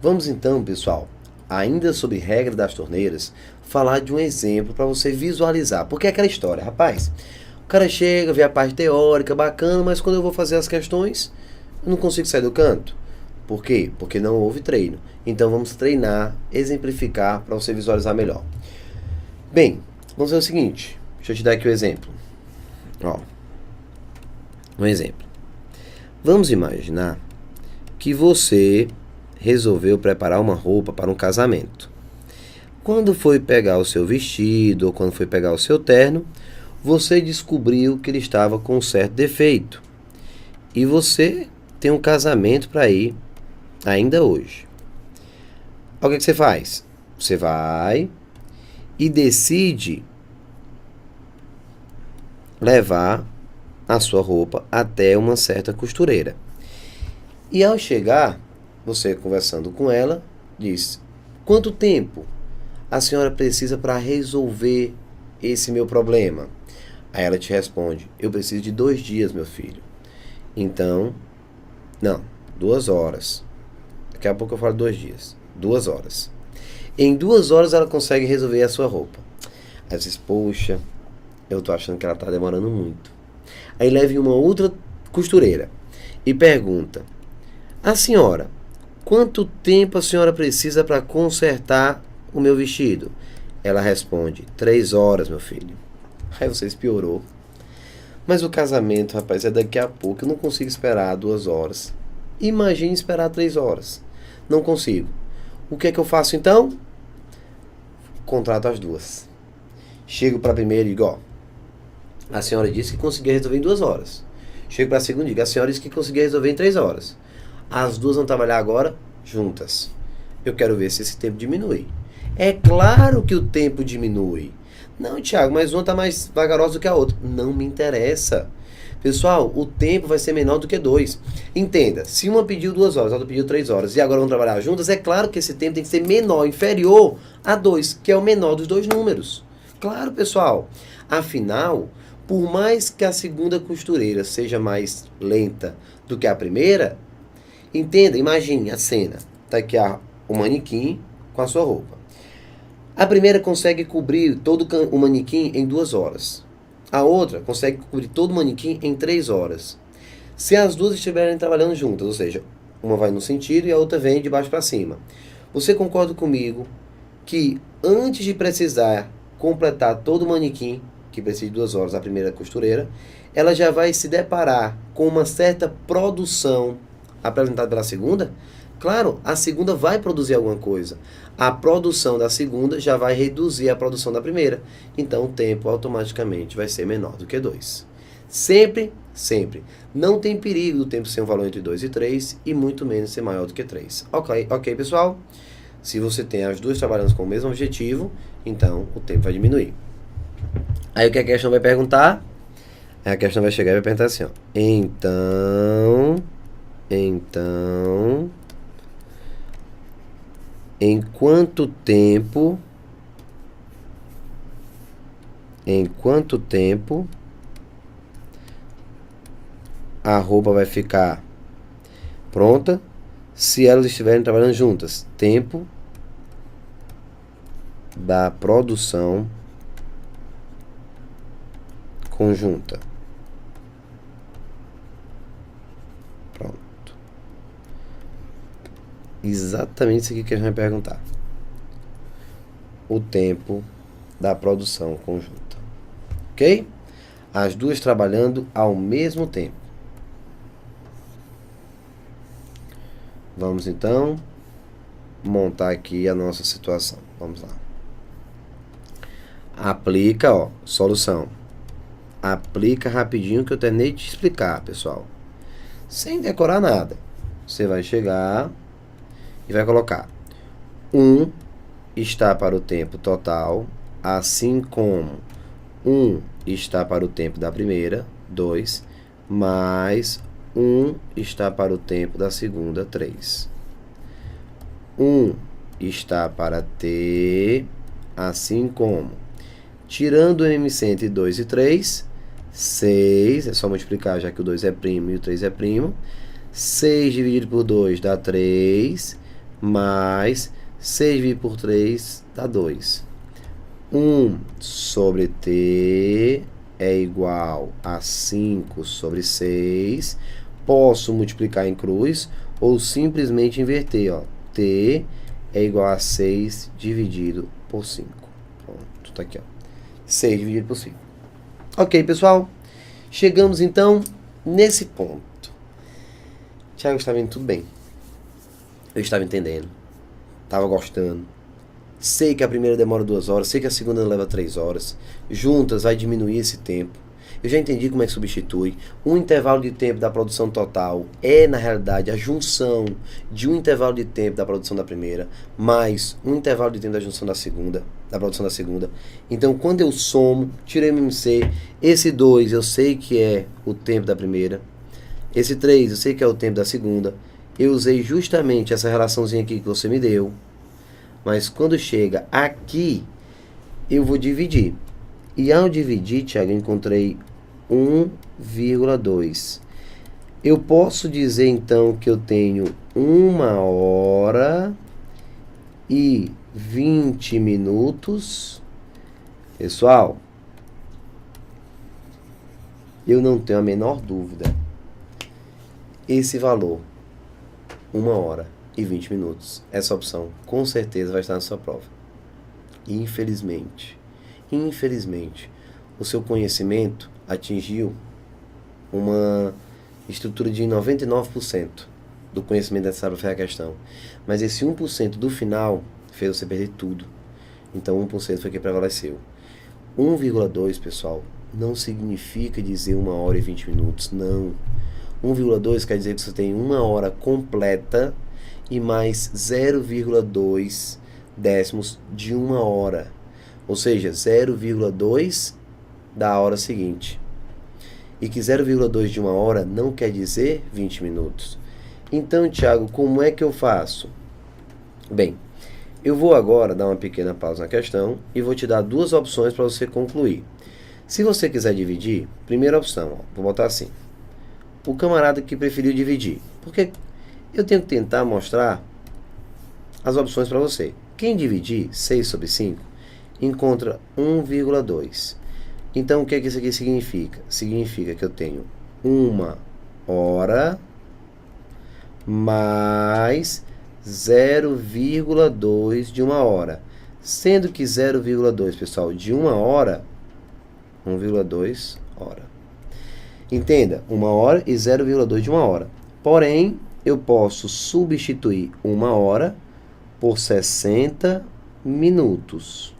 Vamos então, pessoal, ainda sobre regra das torneiras, falar de um exemplo para você visualizar. Porque é aquela história, rapaz, o cara chega, vê a parte teórica, bacana, mas quando eu vou fazer as questões, eu não consigo sair do canto. Por quê? Porque não houve treino. Então vamos treinar, exemplificar para você visualizar melhor. Bem, vamos fazer o seguinte, deixa eu te dar aqui o exemplo. Ó, um exemplo. Vamos imaginar que você resolveu preparar uma roupa para um casamento. Quando foi pegar o seu vestido ou quando foi pegar o seu terno, você descobriu que ele estava com um certo defeito. E você tem um casamento para ir ainda hoje. O que você faz? Você vai e decide levar a sua roupa até uma certa costureira. E ao chegar, você conversando com ela, diz: quanto tempo a senhora precisa para resolver esse meu problema? Aí ela te responde: eu preciso de 2 dias, meu filho. Então, não, 2 horas. Daqui a pouco eu falo 2 dias. 2 horas. Em 2 horas ela consegue resolver a sua roupa. Aí você diz: poxa, eu tô achando que ela tá demorando muito. Aí leva em uma outra costureira e pergunta: a senhora, quanto tempo a senhora precisa para consertar o meu vestido? Ela responde: 3 horas, meu filho. Aí você piorou. Mas o casamento, rapaz, é daqui a pouco. Eu não consigo esperar 2 horas. Imagine esperar 3 horas. Não consigo. O que é que eu faço então? Contrato as duas. Chego para a primeira e digo: ó, a senhora disse que conseguia resolver em 2 horas. Chego para a segunda e digo: a senhora disse que conseguia resolver em 3 horas. As duas vão trabalhar agora juntas. Eu quero ver se esse tempo diminui. É claro que o tempo diminui. Não, Thiago, mas uma está mais vagarosa do que a outra. Não me interessa. Pessoal, o tempo vai ser menor do que 2. Entenda, se uma pediu 2 horas, a outra pediu 3 horas e agora vão trabalhar juntas, é claro que esse tempo tem que ser menor, inferior a 2, que é o menor dos 2 números. Claro, pessoal. Afinal, por mais que a segunda costureira seja mais lenta do que a primeira, entenda, imagine a cena. Está aqui o manequim com a sua roupa. A primeira consegue cobrir todo o manequim em 2 horas. A outra consegue cobrir todo o manequim em 3 horas. Se as duas estiverem trabalhando juntas, ou seja, uma vai no sentido e a outra vem de baixo para cima. Você concorda comigo que antes de precisar completar todo o manequim, que precisa de 2 horas, a primeira costureira, ela já vai se deparar com uma certa produção apresentada pela segunda? Claro, a segunda vai produzir alguma coisa. A produção da segunda já vai reduzir a produção da primeira. Então o tempo automaticamente vai ser menor do que 2. Sempre, sempre. Não tem perigo do tempo ser um valor entre 2 e 3 e muito menos ser maior do que 3. Ok, pessoal? Se você tem as duas trabalhando com o mesmo objetivo, então o tempo vai diminuir. Aí o que a questão vai perguntar? A questão vai chegar e vai perguntar assim, ó. Então, em quanto tempo a roupa vai ficar pronta se elas estiverem trabalhando juntas? Tempo da produção conjunta. Pronto. Exatamente isso aqui que a gente vai perguntar. O tempo da produção conjunta. Ok? As duas trabalhando ao mesmo tempo. Vamos então montar aqui a nossa situação. Vamos lá. Aplica, ó, solução. Aplica rapidinho que eu terminei de te explicar, pessoal. Sem decorar nada. Você vai chegar e vai colocar 1 está para o tempo total, assim como 1 está para o tempo da primeira, 2, mais 1 está para o tempo da segunda, 3. 1 está para T, assim como, tirando o MC entre 2 e 3, 6, é só multiplicar já que o 2 é primo e o 3 é primo. 6 dividido por 2 dá 3, mais 6 dividido por 3 dá 2. 1 sobre t é igual a 5 sobre 6. Posso multiplicar em cruz ou simplesmente inverter, ó. T é igual a 6 dividido por 5. Pronto, tá aqui, ó. 6 dividido por 5. Ok, pessoal? Chegamos, então, nesse ponto. Tiago, estava indo tudo bem. Eu estava entendendo. Estava gostando. Sei que a primeira demora 2 horas, sei que a segunda leva 3 horas. Juntas vai diminuir esse tempo. Eu já entendi como é que substitui. Um intervalo de tempo da produção total é, na realidade, a junção de um intervalo de tempo da produção da primeira mais um intervalo de tempo da junção da segunda, da produção da segunda. Então, quando eu somo, tiro MMC, esse 2 eu sei que é o tempo da primeira, esse 3 eu sei que é o tempo da segunda. Eu usei justamente essa relaçãozinha aqui que você me deu. Mas quando chega aqui, eu vou dividir. E ao dividir, Tiago, eu encontrei 1,2. Eu posso dizer, então, que eu tenho 1 hora e 20 minutos. Pessoal, eu não tenho a menor dúvida. Esse valor, 1 hora e 20 minutos, essa opção com certeza vai estar na sua prova. E infelizmente, o seu conhecimento atingiu uma estrutura de 99% do conhecimento necessário para a questão. Mas esse 1% do final fez você perder tudo. Então 1% foi o que prevaleceu. 1,2, pessoal, não significa dizer 1 hora e 20 minutos, não. 1,2 quer dizer que você tem 1 hora completa e mais 0,2 décimos de 1 hora. Ou seja, 0,2 da hora seguinte. E que 0,2 de 1 hora não quer dizer 20 minutos. Então, Tiago, como é que eu faço? Bem, eu vou agora dar uma pequena pausa na questão e vou te dar 2 opções para você concluir. Se você quiser dividir, primeira opção, ó, vou botar assim. O camarada que preferiu dividir. Porque eu tenho que tentar mostrar as opções para você. Quem dividir 6 sobre 5, encontra 1,2. Então, o que isso aqui significa? Significa que eu tenho 1 hora mais 0,2 de 1 hora. Sendo que 0,2, pessoal, de 1 hora, 1,2 hora. Entenda, 1 hora e 0,2 de 1 hora. Porém, eu posso substituir 1 hora por 60 minutos.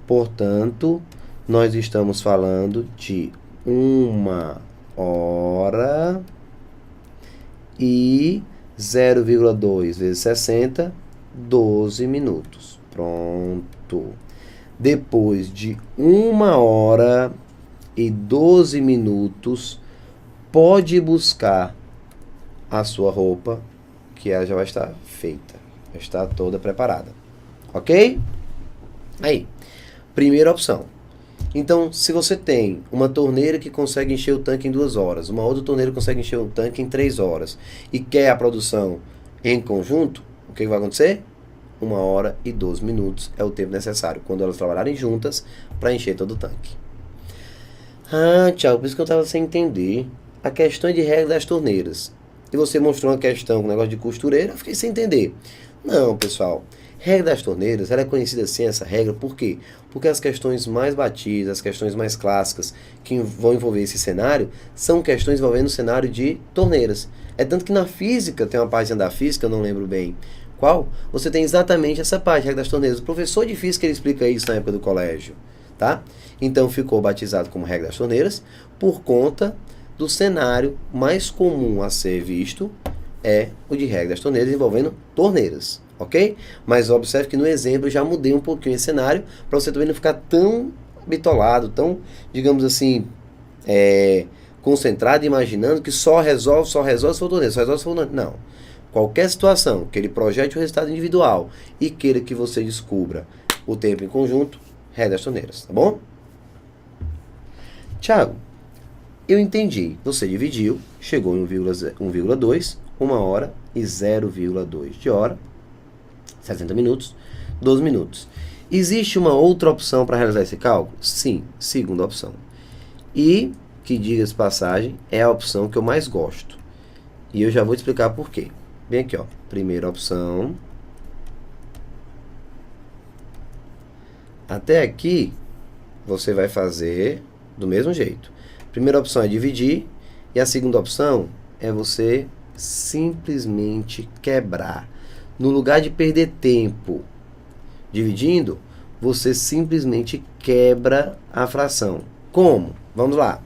Portanto, nós estamos falando de 1 hora e 0,2 vezes 60, 12 minutos. Pronto. Depois de 1 hora e 12 minutos, pode buscar a sua roupa, que ela já vai estar feita, já está toda preparada. Ok? Aí, primeira opção. Então, se você tem uma torneira que consegue encher o tanque em 2 horas, uma outra torneira que consegue encher o tanque em 3 horas, e quer a produção em conjunto, o que vai acontecer? 1 hora e 12 minutos é o tempo necessário, quando elas trabalharem juntas, para encher todo o tanque. Ah, Thiago, por isso que eu estava sem entender. A questão é de regra das torneiras. E você mostrou uma questão com negócio de costureira, eu fiquei sem entender. Não, pessoal. Regra das torneiras, ela é conhecida assim, essa regra, por quê? Porque as questões mais batidas, as questões mais clássicas que vão envolver esse cenário, são questões envolvendo o cenário de torneiras. É tanto que na física, tem uma página da física, eu não lembro bem qual, você tem exatamente essa parte, regra das torneiras. O professor de física, ele explica isso na época do colégio, tá? Então ficou batizado como regra das torneiras, por conta do cenário mais comum a ser visto, é o de regra das torneiras envolvendo torneiras. Ok? Mas observe que no exemplo eu já mudei um pouquinho esse cenário para você também não ficar tão bitolado, tão, digamos assim, concentrado, imaginando que só resolve se for torneiro, só resolve se for torneiro. Não. Qualquer situação que ele projete o resultado individual e queira que você descubra o tempo em conjunto, regra das torneiras, tá bom? Tiago, eu entendi. Você dividiu, chegou em 1,2, 1 hora e 0,2 de hora. 60 minutos, 12 minutos. Existe uma outra opção para realizar esse cálculo? Sim, segunda opção. E, que diga-se passagem, é a opção que eu mais gosto. E eu já vou te explicar por quê. Bem aqui, ó. Primeira opção. Até aqui, você vai fazer do mesmo jeito. Primeira opção é dividir. E a segunda opção é você simplesmente quebrar. No lugar de perder tempo dividindo, você simplesmente quebra a fração. Como? Vamos lá.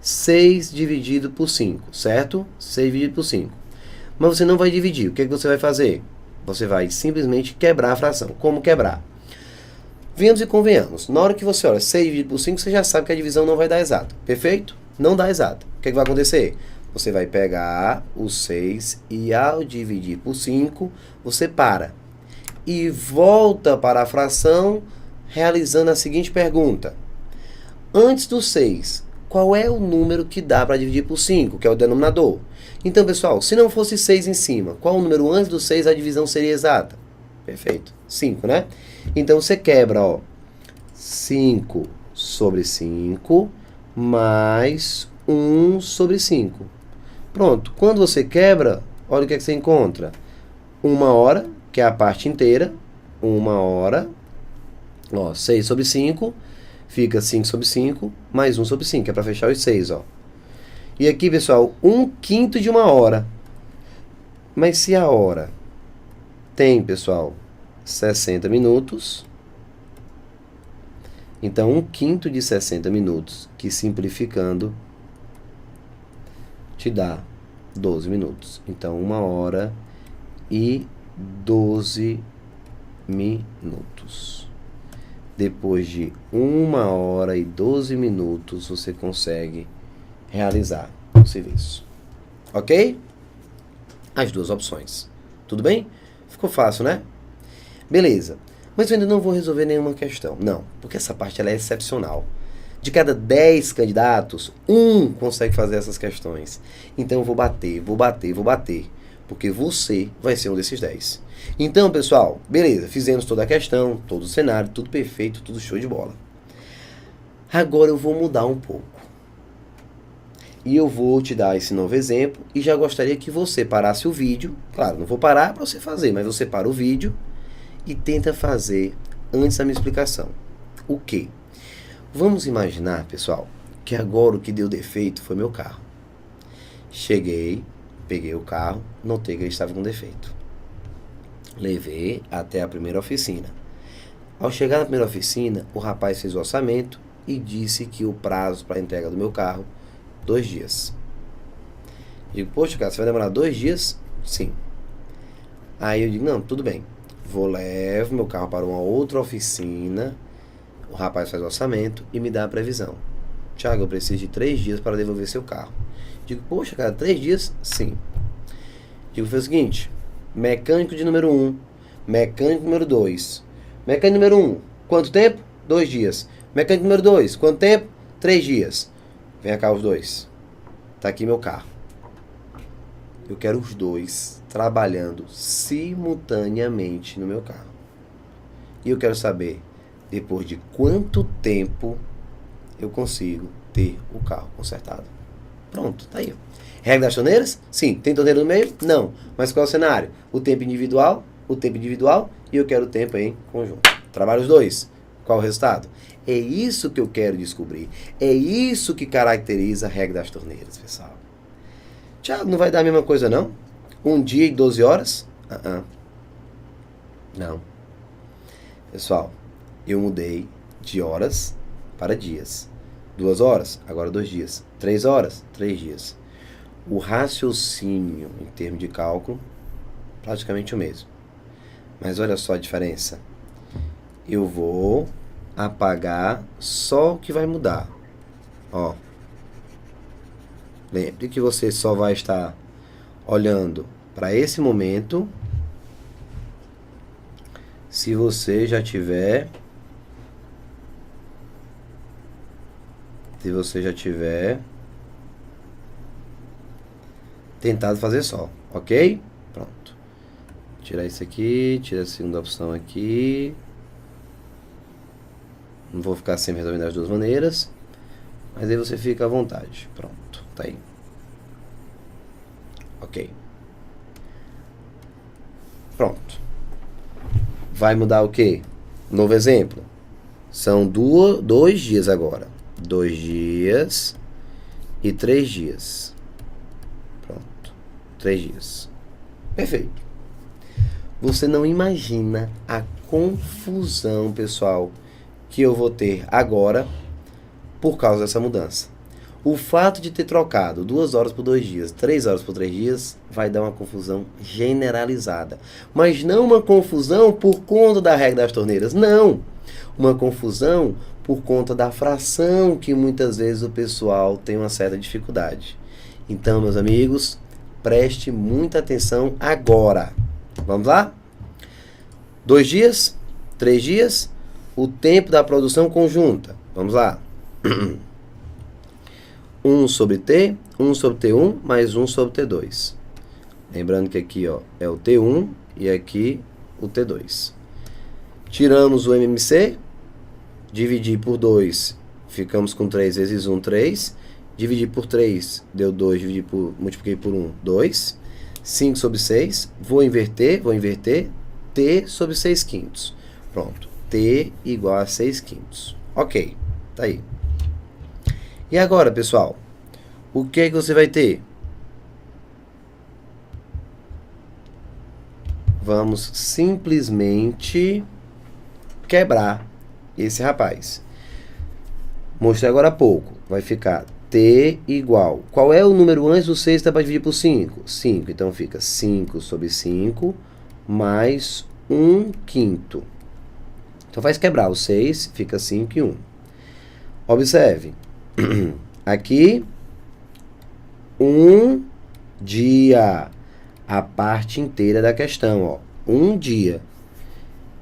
6 dividido por 5, certo? 6 dividido por 5. Mas você não vai dividir. O que você vai fazer? Você vai simplesmente quebrar a fração. Como quebrar? Venhamos e convenhamos. Na hora que você olha 6 dividido por 5, você já sabe que a divisão não vai dar exato. Perfeito? Não dá exato. O que vai acontecer? Você vai pegar o 6 e ao dividir por 5, você para. E volta para a fração realizando a seguinte pergunta. Antes do 6, qual é o número que dá para dividir por 5, que é o denominador? Então, pessoal, se não fosse 6 em cima, qual o número antes do 6 a divisão seria exata? Perfeito. 5, né? Então, você quebra, ó, 5 sobre 5 mais 1 sobre 5. Pronto. Quando você quebra, olha o que, é que você encontra. 1 hora, que é a parte inteira. 1 hora. Ó, 6 sobre 5. Fica 5 sobre 5 mais 1 sobre 5, que é para fechar os 6, ó. E aqui, pessoal, 1/5 de 1 hora. Mas se a hora tem, pessoal, 60 minutos, então 1/5 de 60 minutos, que simplificando, te dá 12 minutos. Então, 1 hora e 12 minutos. Depois de 1 hora e 12 minutos, você consegue realizar o serviço. Ok? As duas opções. Tudo bem? Ficou fácil, né? Beleza. Mas eu ainda não vou resolver nenhuma questão. Não, porque essa parte ela é excepcional. De cada 10 candidatos, 1 consegue fazer essas questões. Então eu vou bater. Porque você vai ser um desses 10. Então, pessoal, beleza. Fizemos toda a questão, todo o cenário, tudo perfeito, tudo show de bola. Agora eu vou mudar um pouco. E eu vou te dar esse novo exemplo. E já gostaria que você parasse o vídeo. Claro, não vou parar para você fazer, mas você para o vídeo e tenta fazer antes da minha explicação. O quê? Vamos imaginar, pessoal, que agora o que deu defeito foi meu carro. Cheguei, peguei o carro, notei que ele estava com defeito. Levei até a primeira oficina. Ao chegar na primeira oficina, o rapaz fez o orçamento e disse que o prazo para a entrega do meu carro, 2 dias. Digo, poxa, cara, você vai demorar 2 dias? Sim. Aí eu digo, não, tudo bem. Levo meu carro para uma outra oficina, o rapaz faz o orçamento e me dá a previsão. Thiago, eu preciso de 3 dias para devolver seu carro. Digo, poxa, cara, 3 dias? Sim. Digo, foi o seguinte, mecânico de número 1, mecânico número 2. Mecânico número 1, quanto tempo? 2 dias. Mecânico número 2, quanto tempo? 3 dias. Vem cá os dois. Tá aqui meu carro. Eu quero os dois trabalhando simultaneamente no meu carro. E eu quero saber, depois de quanto tempo eu consigo ter o carro consertado. Pronto, tá aí. Regra das torneiras? Sim. Tem torneira no meio? Não. Mas qual é o cenário? O tempo individual e eu quero o tempo em conjunto. Trabalho os dois. Qual o resultado? É isso que eu quero descobrir. É isso que caracteriza a regra das torneiras, pessoal. Tiago, não vai dar a mesma coisa, não? 1 dia e 12 horas? Não. Pessoal, eu mudei de horas para dias. 2 horas, agora 2 dias. 3 horas, 3 dias. O raciocínio em termos de cálculo, praticamente o mesmo. Mas olha só a diferença. Eu vou apagar só o que vai mudar. Ó. Lembre que você só vai estar olhando para esse momento se você já tiver tentado fazer só, ok? Pronto. tirar isso aqui, tira a segunda opção aqui. Não vou ficar sempre resolvendo das duas maneiras, mas aí você fica à vontade. Pronto, tá aí. Ok. Pronto. Vai mudar o quê? Novo exemplo. São 2 dias agora. 2 dias e 3 dias. Pronto. 3 dias. Perfeito. Você não imagina a confusão, pessoal, que eu vou ter agora por causa dessa mudança. O fato de ter trocado 2 horas por 2 dias, 3 horas por 3 dias, vai dar uma confusão generalizada. Mas não uma confusão por conta da regra das torneiras, não. Uma confusão por conta da fração que muitas vezes o pessoal tem uma certa dificuldade. Então, meus amigos, preste muita atenção agora. Vamos lá? 2 dias, 3 dias, o tempo da produção conjunta. Vamos lá. 1 sobre T, 1 sobre T1, mais 1 sobre T2. Lembrando que aqui ó, é o T1 e aqui o T2. Tiramos o MMC, dividir por 2, ficamos com 3 vezes 1, 3. Dividir por 3, deu 2, multipliquei por 1, 2. 5 sobre 6, vou inverter, T sobre 6 quintos. Pronto, T igual a 6 quintos. Ok, tá aí. E agora, pessoal, o que é que você vai ter? Vamos simplesmente quebrar esse rapaz. Mostrei agora há pouco. Vai ficar T igual. Qual é o número antes do 6 que dá para dividir por 5? 5. Então fica 5 sobre 5 mais 1 quinto. Então faz quebrar o 6, fica 5 e 1. Observe. Aqui, 1 dia. A parte inteira da questão, ó. 1 dia.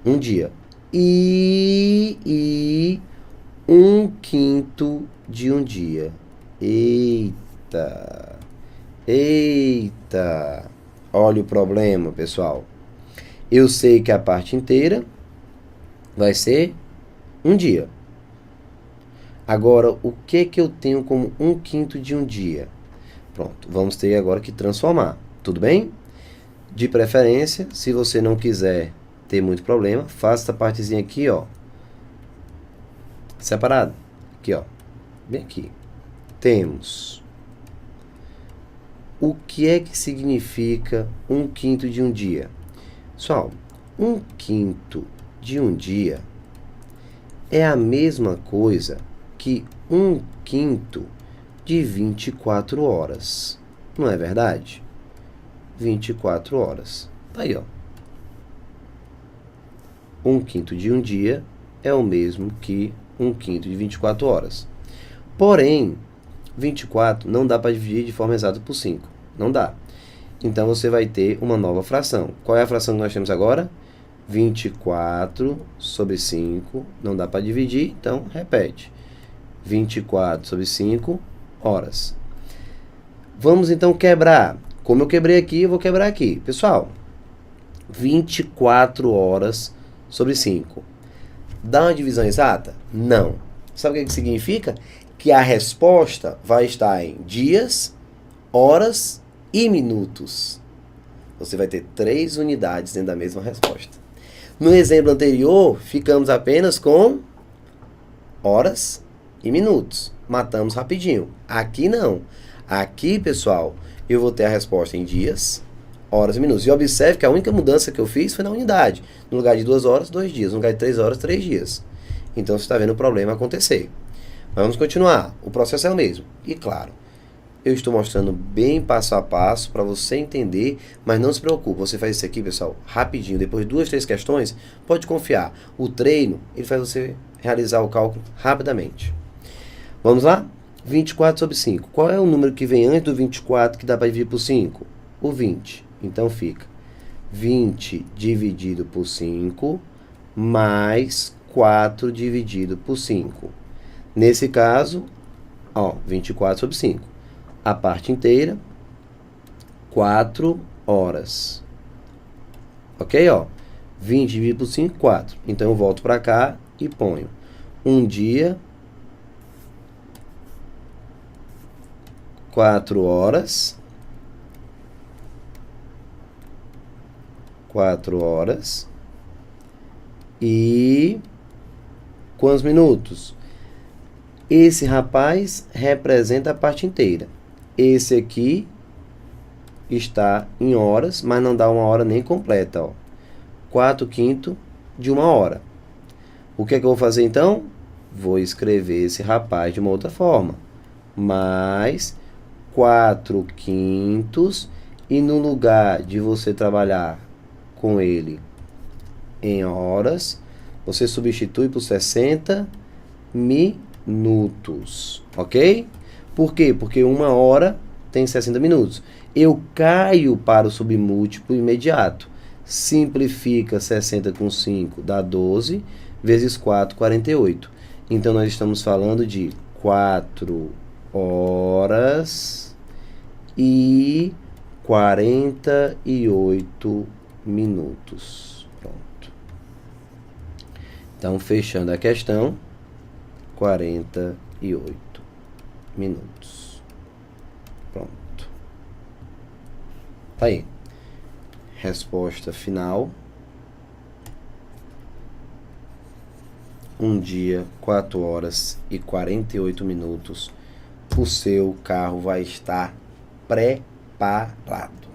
1 dia. E 1 quinto de 1 dia. Eita. Eita. Olha o problema, pessoal. Eu sei que a parte inteira vai ser 1 dia. Agora, o que eu tenho como 1 quinto de 1 dia? Pronto, vamos ter agora que transformar. Tudo bem? De preferência, se você não quiser ter muito problema, faça essa partezinha aqui, ó. Separado. Aqui, ó. Bem aqui. Temos. O que é que significa 1 quinto de 1 dia? Pessoal, 1 quinto de 1 dia é a mesma coisa que 1 quinto de 24 horas. Não é verdade? 24 horas. Tá aí, ó. 1 quinto de 1 dia é o mesmo que 1 quinto de 24 horas. Porém, 24 não dá para dividir de forma exata por 5. Não dá. Então, você vai ter uma nova fração. Qual é a fração que nós temos agora? 24 sobre 5. Não dá para dividir, então repete. 24 sobre 5 horas. Vamos então quebrar. Como eu quebrei aqui, eu vou quebrar aqui. Pessoal, 24 horas sobre 5. Dá uma divisão exata? Não. Sabe o que significa? Que a resposta vai estar em dias, horas e minutos. Você vai ter 3 unidades dentro da mesma resposta. No exemplo anterior, ficamos apenas com horas e minutos. Matamos rapidinho. Aqui não. Aqui, pessoal, eu vou ter a resposta em dias, horas e minutos. E observe que a única mudança que eu fiz foi na unidade. No lugar de 2 horas, 2 dias. No lugar de 3 horas, 3 dias. Então, você está vendo o problema acontecer. Vamos continuar. O processo é o mesmo. E claro, eu estou mostrando bem passo a passo para você entender, mas não se preocupe. Você faz isso aqui, pessoal, rapidinho. Depois de 2, 3 questões, pode confiar. O treino, ele faz você realizar o cálculo rapidamente. Vamos lá? 24 sobre 5. Qual é o número que vem antes do 24 que dá para dividir por 5? O 20. Então fica 20 dividido por 5 mais 4 dividido por 5. Nesse caso, ó, 24 sobre 5. A parte inteira, 4 horas. Ok, ó. 20 dividido por 5, 4. Então eu volto para cá e ponho um dia, 4 horas, 4 horas e quantos minutos? Esse rapaz representa a parte inteira. Esse aqui está em horas, mas não dá uma hora nem completa, ó. 4/5 de uma hora. O que é que eu vou fazer então? Vou escrever esse rapaz de uma outra forma. Mais 4/5, e no lugar de você trabalhar com ele em horas, você substitui por 60 minutos, ok? Por quê? Porque uma hora tem 60 minutos. Eu caio para o submúltiplo imediato. Simplifica 60 com 5, dá 12, vezes 4, 48. Então, nós estamos falando de 4 horas e 48 minutos. Pronto. Então, fechando a questão, 48 minutos. Pronto. Tá aí. Resposta final. Um dia, 4 horas e 48 minutos. O seu carro vai estar preparado.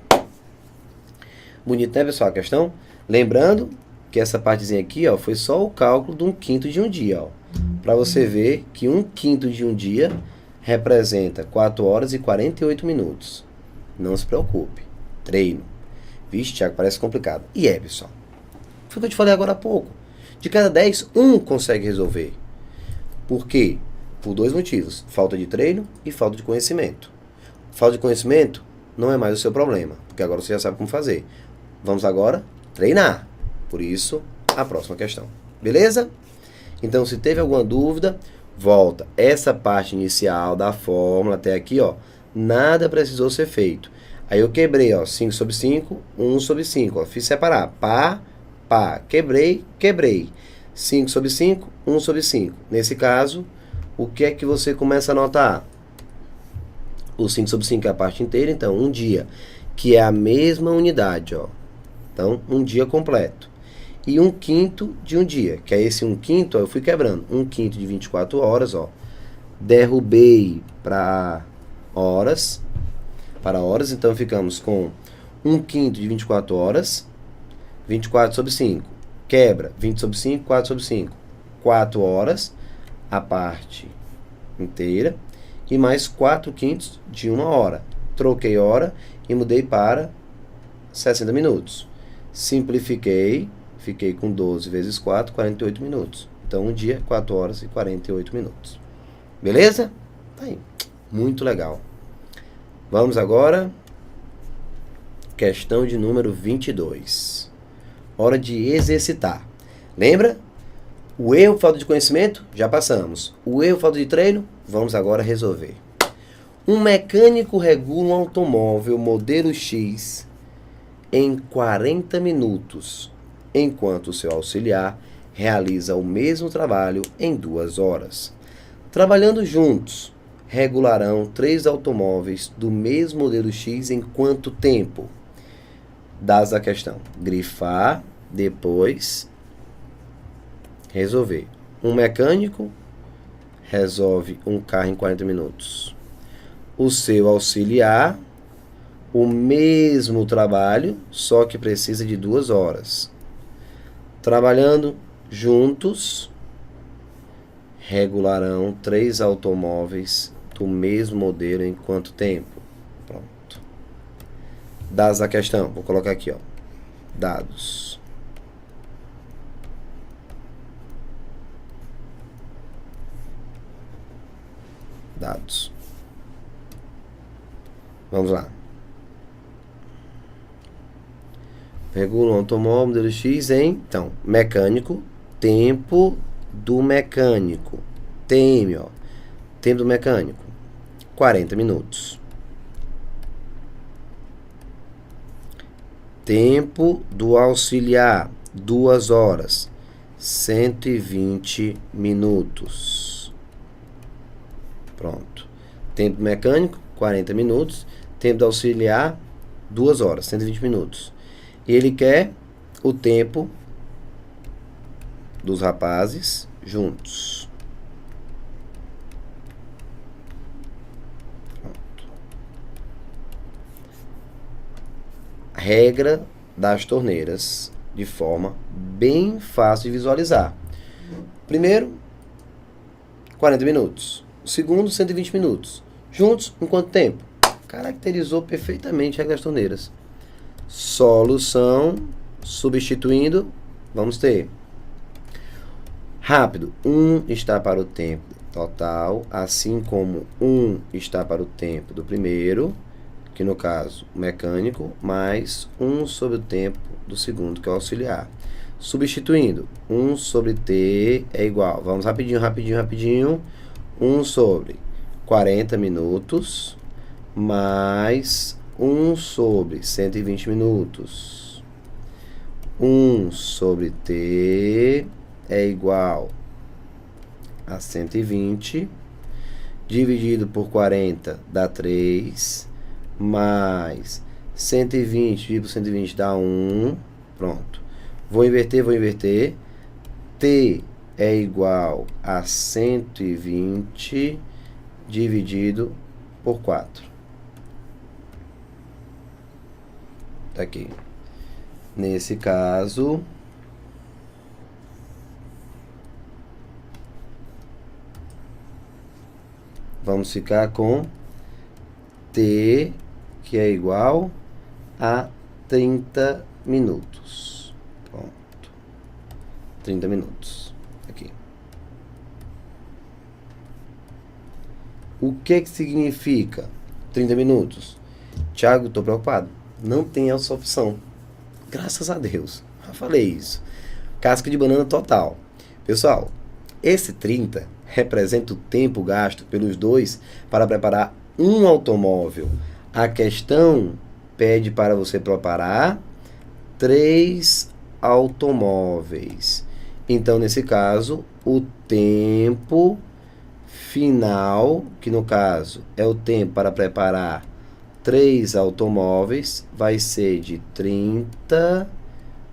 Bonito, né, pessoal, a questão? Lembrando que essa partezinha aqui, ó, foi só o cálculo de 1/5 de um dia, ó. Para você ver que 1/5 de um dia representa 4 horas e 48 minutos. Não se preocupe. Treino. Vixe, Thiago, parece complicado. E é, pessoal. Foi o que eu te falei agora há pouco. De cada 10, um consegue resolver. Por quê? Por 2 motivos. Falta de treino e falta de conhecimento. Falta de conhecimento não é mais o seu problema, porque agora você já sabe como fazer. Vamos agora treinar. Por isso, a próxima questão. Beleza? Então, se teve alguma dúvida, volta. Essa parte inicial da fórmula até aqui, ó, nada precisou ser feito. Aí eu quebrei, ó, 5/5, 1/5, ó, fiz separar, pá, quebrei, 5/5, 1/5. Nesse caso, o que é que você começa a notar? O 5/5 é a parte inteira, então, um dia, que é a mesma unidade, ó. Então, um dia completo. E 1/5 de um dia, que é esse 1/5, ó, eu fui quebrando. 1/5 de 24 horas, ó. Derrubei para horas, então ficamos com 1/5 de 24 horas, 24/5, quebra, 20/5, 4/5, 4 horas, a parte inteira, e mais 4/5 de uma hora. Troquei hora e mudei para 60 minutos. Simplifiquei, fiquei com 12 vezes 4, 48 minutos. Então, um dia, 4 horas e 48 minutos. Beleza? Tá aí. Muito legal. Vamos agora. Questão de número 22. Hora de exercitar. Lembra? O erro, falta de conhecimento, já passamos. O erro, falta de treino, vamos agora resolver. Um mecânico regula um automóvel modelo X em 40 minutos, enquanto o seu auxiliar realiza o mesmo trabalho em 2 horas. Trabalhando juntos, regularão 3 automóveis do mesmo modelo X em quanto tempo? Dados a questão. Grifar, depois resolver. Um mecânico resolve um carro em 40 minutos. O seu auxiliar, o mesmo trabalho, só que precisa de 2 horas. Trabalhando juntos, regularão 3 automóveis do mesmo modelo em quanto tempo? Pronto. Dados da questão. Vou colocar aqui, ó. Dados. Dados. Vamos lá. Regula um automóvel modelo X em, então, mecânico, tempo do mecânico. Tempo, ó. Tempo do mecânico, 40 minutos. Tempo do auxiliar, 2 horas, 120 minutos. Pronto. Tempo mecânico, 40 minutos. Tempo do auxiliar, 2 horas, 120 minutos. E ele quer o tempo dos rapazes juntos. Pronto. Regra das torneiras, de forma bem fácil de visualizar. Primeiro, 40 minutos. O segundo, 120 minutos. Juntos, em quanto tempo? Caracterizou perfeitamente a regra das torneiras. Solução, substituindo, vamos ter rápido, 1 está para o tempo total, assim como 1 está para o tempo do primeiro, que no caso, o mecânico, mais 1 sobre o tempo do segundo, que é o auxiliar. Substituindo, 1 sobre T é igual, vamos rapidinho, 1 sobre 40 minutos, mais 1 sobre 120 minutos. 1 sobre T é igual a 120, dividido por 40 dá 3, mais 120 dividido por 120 dá 1, pronto. Vou inverter, T é igual a 120 dividido por 4. Tá aqui. Nesse caso, vamos ficar com T, que é igual a 30 minutos. Pronto. 30 minutos. Aqui. O que significa 30 minutos? Thiago, estou preocupado. Não tem essa opção. Graças a Deus. Já falei isso. Casca de banana total. Pessoal, esse 30 representa o tempo gasto pelos dois para preparar um automóvel. A questão pede para você preparar 3 automóveis. Então, nesse caso, o tempo final, que no caso é o tempo para preparar 3 automóveis, vai ser de 30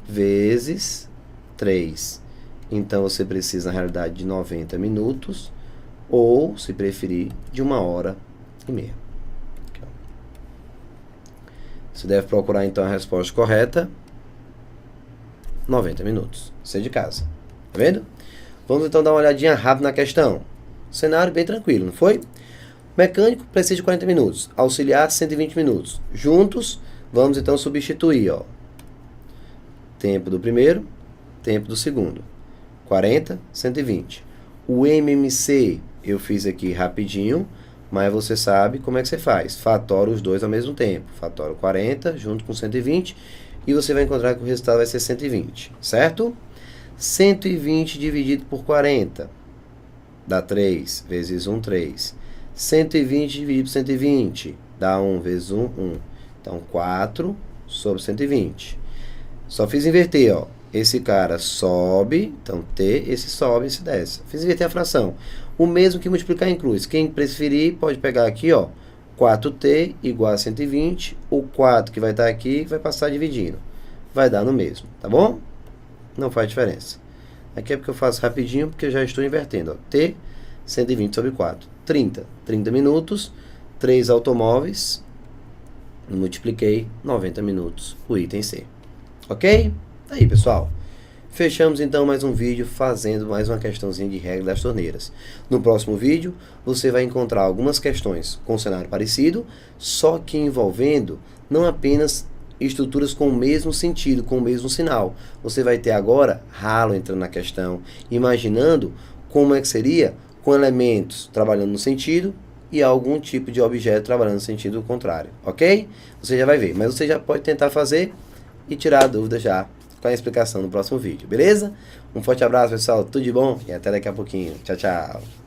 vezes 3. Então, você precisa, na realidade, de 90 minutos, ou, se preferir, de 1h30. Você deve procurar, então, a resposta correta. 90 minutos. Você de casa. Tá vendo? Vamos, então, dar uma olhadinha rápida na questão. Cenário bem tranquilo, não foi? Mecânico precisa de 40 minutos. Auxiliar, 120 minutos. Juntos, vamos, então, substituir, ó. Tempo do primeiro, tempo do segundo. 40, 120. O MMC eu fiz aqui rapidinho, mas você sabe como é que você faz. Fatora os dois ao mesmo tempo. Fatora 40 junto com 120 e você vai encontrar que o resultado vai ser 120, certo? 120 dividido por 40 dá 3 vezes 1, 3. 120 dividido por 120 dá 1 vezes 1, 1. Então, 4 sobre 120. Só fiz inverter, ó. Esse cara sobe, então T, esse sobe, esse desce. Fiz inverter a fração. O mesmo que multiplicar em cruz. Quem preferir pode pegar aqui, ó, 4T igual a 120. O 4 que vai estar aqui vai passar dividindo. Vai dar no mesmo, tá bom? Não faz diferença. Aqui é porque eu faço rapidinho, porque eu já estou invertendo, ó. T, 120 sobre 4. 30. 30 minutos, 3 automóveis. Multipliquei 90 minutos, o item C. Ok? Aí, pessoal, fechamos então mais um vídeo fazendo mais uma questãozinha de regra das torneiras. No próximo vídeo, você vai encontrar algumas questões com cenário parecido, só que envolvendo não apenas estruturas com o mesmo sentido, com o mesmo sinal. Você vai ter agora ralo entrando na questão, imaginando como é que seria com elementos trabalhando no sentido e algum tipo de objeto trabalhando no sentido contrário, ok? Você já vai ver, mas você já pode tentar fazer e tirar a dúvida já com a explicação no próximo vídeo, beleza? Um forte abraço, pessoal, tudo de bom e até daqui a pouquinho. Tchau, tchau!